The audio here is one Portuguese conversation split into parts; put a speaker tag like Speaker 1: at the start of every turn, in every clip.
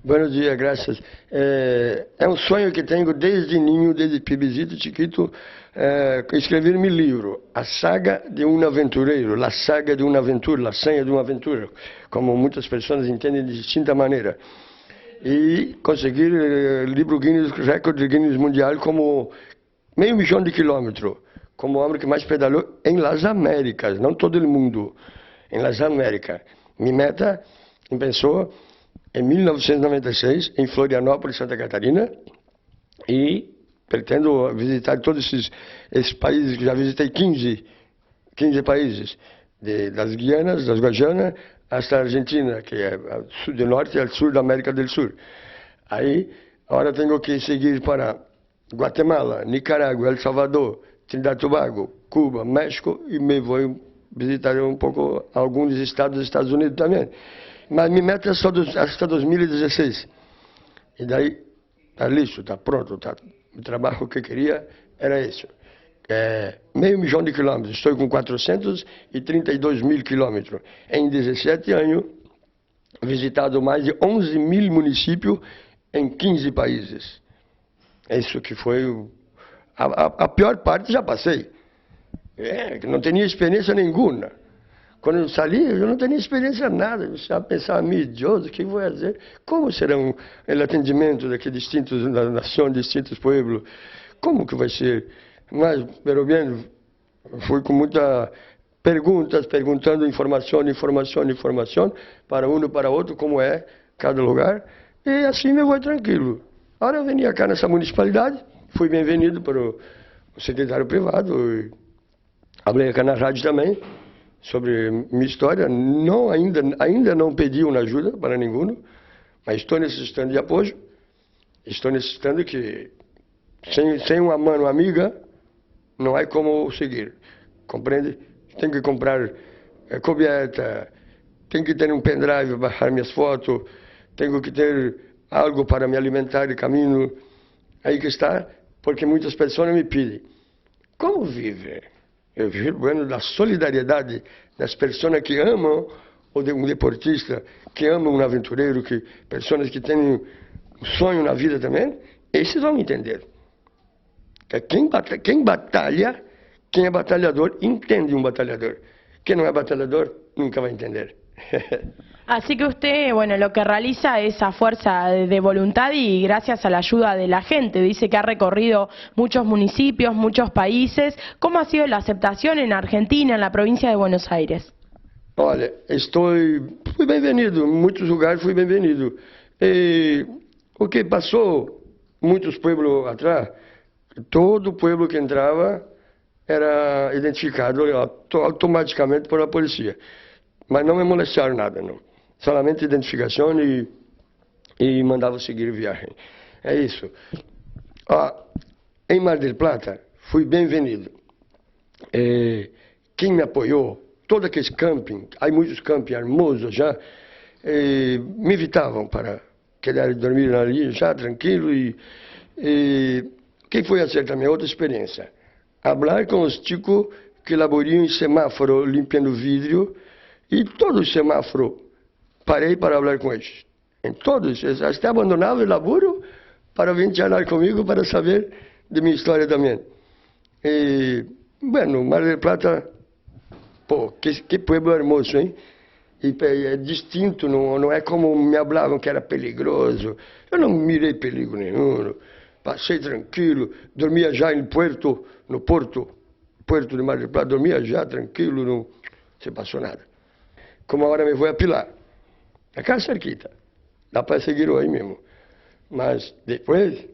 Speaker 1: Buenos dias, graças. É um sonho que tenho desde ninho, desde pibezito, chiquito, escrever meu livro, A Saga de um Aventureiro, La Saga de uma Aventura, La Senha de uma Aventura, como muitas pessoas entendem de distinta maneira. E conseguir livro Guinness, recorde Guinness Mundial como 500 mil de quilômetros, como o homem que mais pedalou em Las Américas, não todo o mundo, em Las Américas. Minha meta, em pessoa, em 1996, em Florianópolis, Santa Catarina, e pretendo visitar todos esses países, que já visitei 15 países, das Guianas, das Guajanas, hasta a Argentina, que é do norte ao sul da América do Sul. Aí, agora tenho que seguir para Guatemala, Nicarágua, El Salvador, Trinidad e Tobago, Cuba, México, e me vou visitar um pouco alguns estados dos Estados Unidos também. Mas minha meta é só até 2016. E daí, está listo, está pronto, tá. O trabalho que eu queria era isso. 500 mil de quilômetros. Estou com 432 mil quilômetros. Em 17 anos, visitado mais de 11 mil municípios em 15 países. Isso que foi... A pior parte já passei. Não tinha experiência nenhuma. Quando eu saí, eu não tinha experiência nada. Eu já pensava, meu Deus, o que vou fazer? Como será o atendimento de distintas nações, distintos pueblos? Como que vai ser? Mas, pelo menos, fui com muitas perguntas, perguntando informação, para um e para outro, como é cada lugar. E assim me vou tranquilo. Agora eu venho cá nessa municipalidade, fui bem-vindo para o secretário privado, e falei aqui na rádio também, sobre minha história. Não, ainda não pedi uma ajuda para ninguém, mas estou necessitando de apoio. Estou necessitando que, sem uma mão amiga, não há como seguir. Compreende? Tem que comprar coberta, tem que ter um pendrive para baixar minhas fotos, tenho que ter algo para me alimentar de caminho. Aí que está, porque muitas pessoas me pedem, como vive? Eu vivo bueno da solidariedade das pessoas que amam, ou de um deportista que ama um aventureiro, que pessoas que têm um sonho na vida também, esses vão entender. Que quem batalha, quem é batalhador, entende um batalhador. Quem não é batalhador, nunca vai entender.
Speaker 2: Así que usted, bueno, lo que realiza es a fuerza de voluntad y gracias a la ayuda de la gente. Dice que ha recorrido muchos municipios, muchos países. ¿Cómo ha sido la aceptación en Argentina, en la provincia de Buenos Aires?
Speaker 1: Olha, fui bem-vindo, em muitos lugares fui bem-vindo. O que passou, muitos pueblos atrás, todo pueblo que entrava era identificado automaticamente por a polícia. Mas não me molestaram nada, não. Solamente identificação e mandava seguir a viagem. É isso. Em Mar del Plata, fui bem-vindo. Quem me apoiou, todo aquele camping, há muitos campings hermosos já, me invitavam para quedar e dormir ali já tranquilo. Quem foi a também outra experiência? Falar com os chicos que laboriam em semáforo, limpando vidro, e todo o semáforo parei para falar com eles. Em todos, eles até abandonavam o laboro para vir falar comigo, para saber de minha história também. Bueno, Mar del Plata, pô, que pueblo hermoso, hein? E é distinto, não é como me falavam que era perigoso. Eu não mirei perigo nenhum, passei tranquilo, dormia já no Puerto de Mar del Plata, dormia já tranquilo, não se passou nada. Como agora me vou a Pilar, acá cerquita, dá para seguir aí mesmo. Mas depois,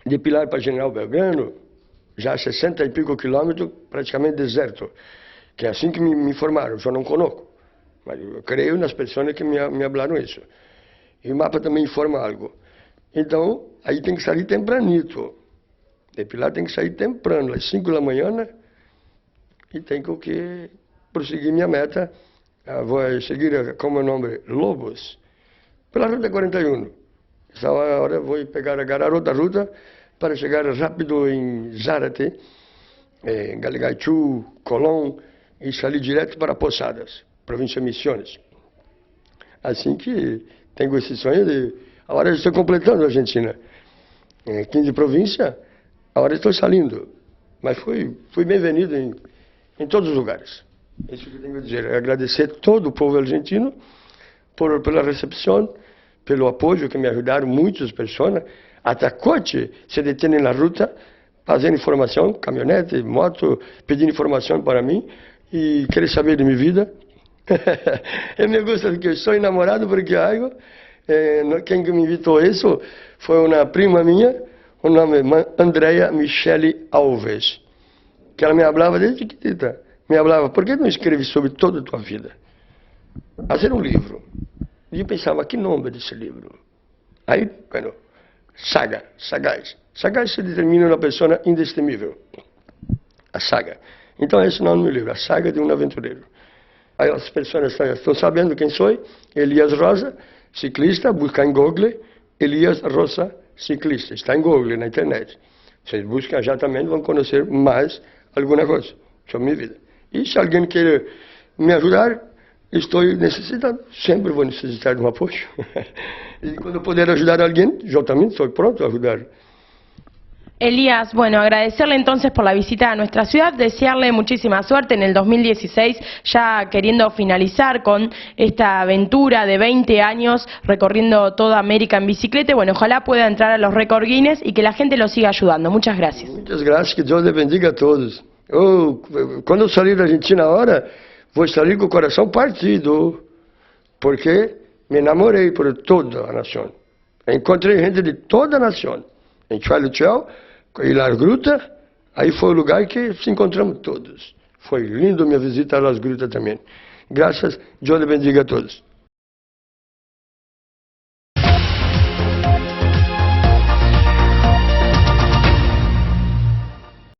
Speaker 1: de Pilar para General Belgrano, já 60 e pico quilômetros, praticamente deserto. Que é assim que me informaram, eu não conosco. Mas eu creio nas pessoas que me falaram isso. E o mapa também informa algo. Então, aí tem que sair tempranito. De Pilar tem que sair temprano, às 5 da manhã, né? E tenho que prosseguir minha meta. Vou seguir, como é o nome, Lobos, pela Ruta 41. Essa hora vou agarrar outra ruta para chegar rápido em Zárate, Galigaichu, Colón, e sair direto para Posadas, província de Misiones. Assim que tenho esse sonho de... Agora estou completando a Argentina. 15 províncias, agora estou saindo. Mas fui bem-vindo em todos os lugares. Isso que eu tenho a dizer. Agradecer todo o povo argentino pela recepção, pelo apoio que me ajudaram muitas pessoas. Até coche se detêm na ruta, fazendo informação, caminhonete, moto, pedindo informação para mim e querem saber de minha vida. Eu me gosto de que eu sou enamorado porque algo, quem me invitou a isso foi uma prima minha, o nome é Andrea Michele Alves, que ela me falava desde chiquitita. Me falava, por que não escreves sobre toda a tua vida? Fazer um livro. E eu pensava, que nome desse livro? Aí, bueno, saga, sagaz. Sagaz se determina uma pessoa indestemível. A saga. Então esse é o nome do meu livro, A Saga de um Aventureiro. Aí as pessoas estão sabendo quem sou. Elias Rosa, ciclista, busca em Google, Elias Rosa, ciclista. Está em Google, na internet. Vocês buscam já também, vão conhecer mais alguma coisa sobre minha vida. E se alguém quer me ajudar, estou necessitando. Sempre vou necessitar de um apoio. E quando puder ajudar alguém, eu também estou pronto a ajudar.
Speaker 2: Elías, bueno, agradecerle entonces por la visita a nuestra ciudad, desearle muchísima suerte en el 2016, ya queriendo finalizar con esta aventura de 20 años recorriendo toda América en bicicleta. Bueno, ojalá pueda entrar a los récord Guinness y que la gente lo siga ayudando. Muchas gracias.
Speaker 1: Muchas gracias, que Dios les bendiga a todos. Quando eu sair da Argentina agora, vou sair com o coração partido, porque me enamorei por toda a nação. Encontrei gente de toda a nação. Em Chualuchel e Las Grutas, aí foi o lugar que se encontramos todos. Foi lindo minha visita a Las Grutas também. Graças, Deus lhe bendiga a todos.